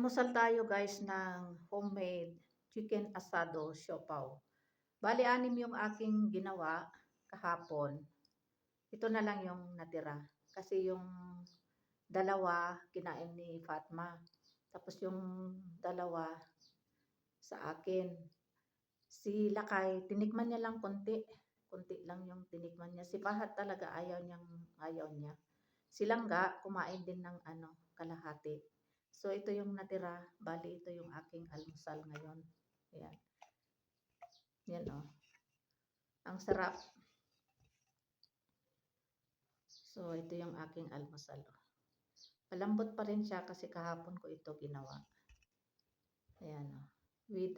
Almusal tayo guys ng homemade chicken asado siopaw. Bali, 6 yung aking ginawa kahapon. Ito na lang yung natira. Kasi yung dalawa kinain ni Fatma. Tapos yung dalawa sa akin. Si Lakay, tinikman niya lang konti. Konti lang yung tinikman niya. Si Fahad talaga ayaw niya. Si Langga, kumain din ng kalahati. So, ito yung natira. Bali, ito yung aking almusal ngayon. Ayan. Yan o. Ang sarap. So, ito yung aking almusal. Malambot pa rin siya kasi kahapon ko ito ginawa. Ayan o. With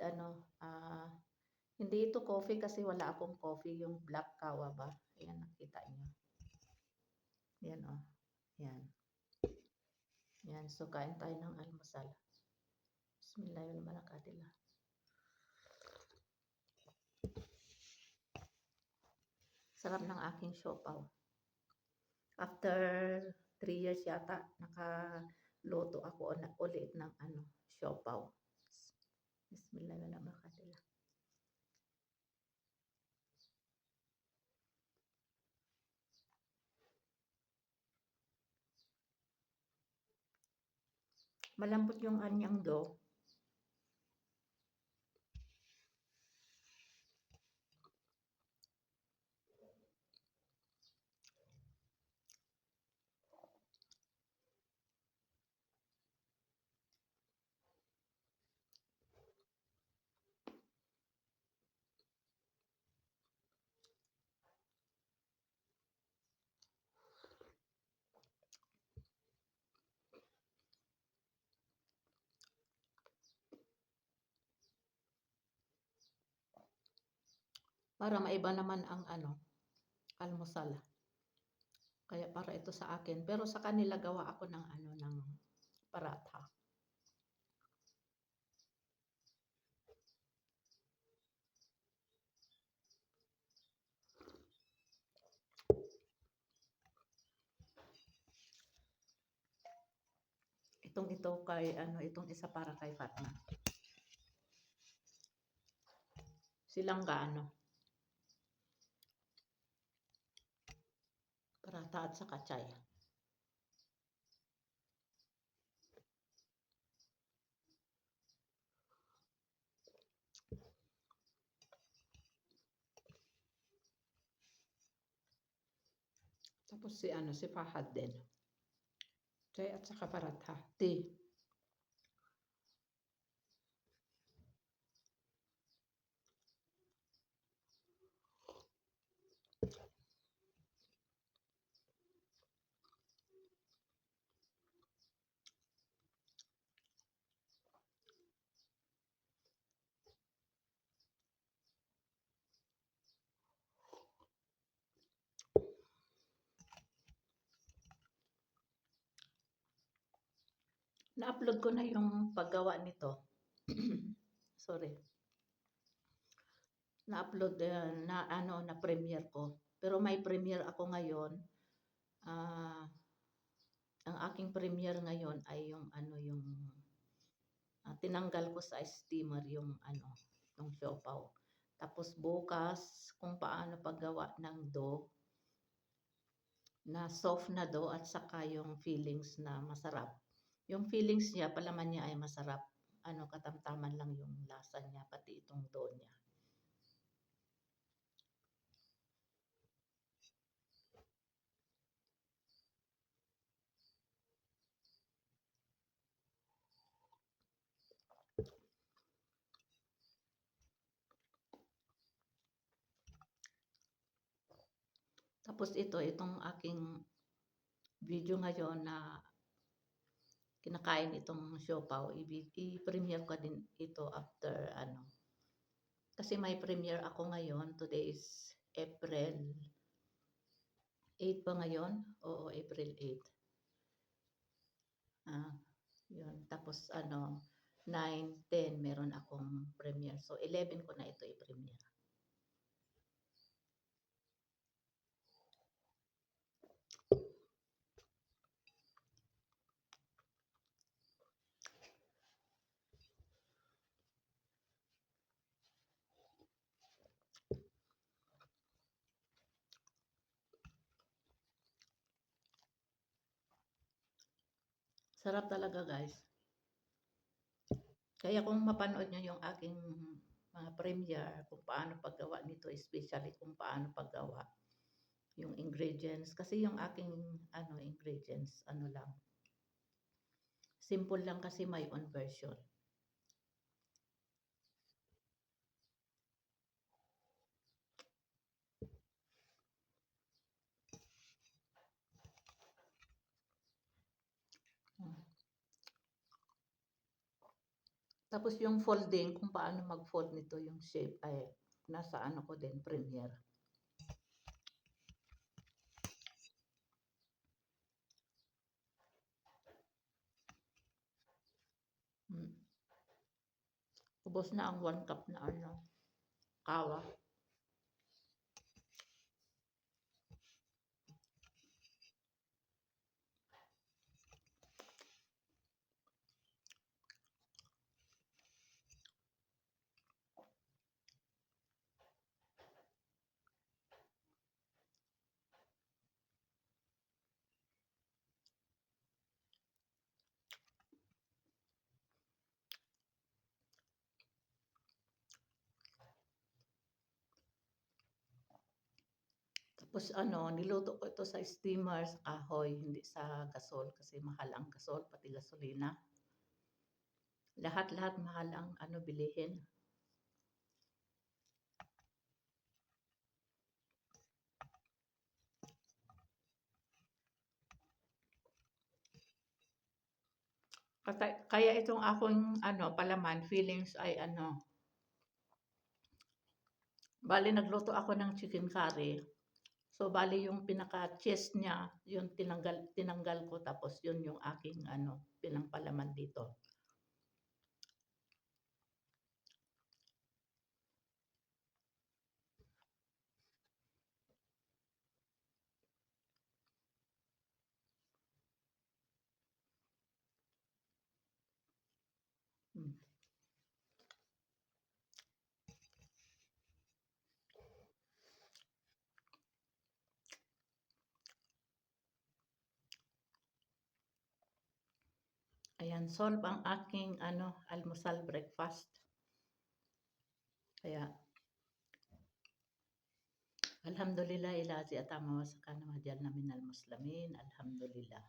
hindi ito coffee kasi wala akong coffee. Yung black kawa ba? Ayan, nakita niyo. Yan o. Yan. Yan. So, kain tayo ng almusal. Bismillahirrahmanirrahim. Sarap ng aking siopaw. After 3 years yata, nakaluto ako ulit ng siopaw. Bismillahirrahmanirrahim. Malambot yung anyang do. Para maiba naman ang almusal. Kaya para ito sa akin. Pero sa kanila gawa ako ng ng paratha. Ito kay itong isa para kay Fatma. Silang paratha at saka chay. Tapos si Fahad din. Chay at saka paratha. Tea. Na-upload ko na yung paggawa nito. Sorry. Na-upload na premiere ko. Pero may premiere ako ngayon. Ang aking premiere ngayon ay yung tinanggal ko sa steamer yung yung siopaw. Tapos bukas kung paano paggawa ng dough na soft na dough at saka yung fillings na masarap. Yung fillings niya, palaman niya ay masarap. Katamtaman lang yung lasa niya, pati itong dough niya. Tapos itong aking video ngayon na kinakain itong siopaw, i-premiere ko din ito after Kasi may premiere ako ngayon. Today is April 8 pa ngayon? Oo, April 8. Yun. Tapos 9, 10 meron akong premiere. So 11 ko na ito i-premiere. Sarap talaga, guys. Kaya kung mapanood nyo yung aking mga premiere kung paano paggawa nito, especially kung paano paggawa, yung ingredients. Kasi yung aking ingredients, ano lang, simple lang kasi my own version. Hmm. Tapos yung folding, kung paano mag-fold nito yung shape, ay nasa ano ko din, premiere. Hmm. Ubos na ang 1 cup na kawa. Tapos niluto ko ito sa steamer, sa kahoy, hindi sa gasol kasi mahal ang gasol, pati gasolina. Lahat-lahat mahal ang bilihin. Kaya itong akong palaman, feelings ay bali nagluto ako ng chicken curry. So bali yung pinaka-chest niya, yung tinanggal ko tapos yun yung aking pinangpalaman dito. Hmm. Ayan, solve ang aking almusal breakfast. Kaya alhamdulillah ilazi at ama wa sakana wa jalna minal muslimin. Alhamdulillah.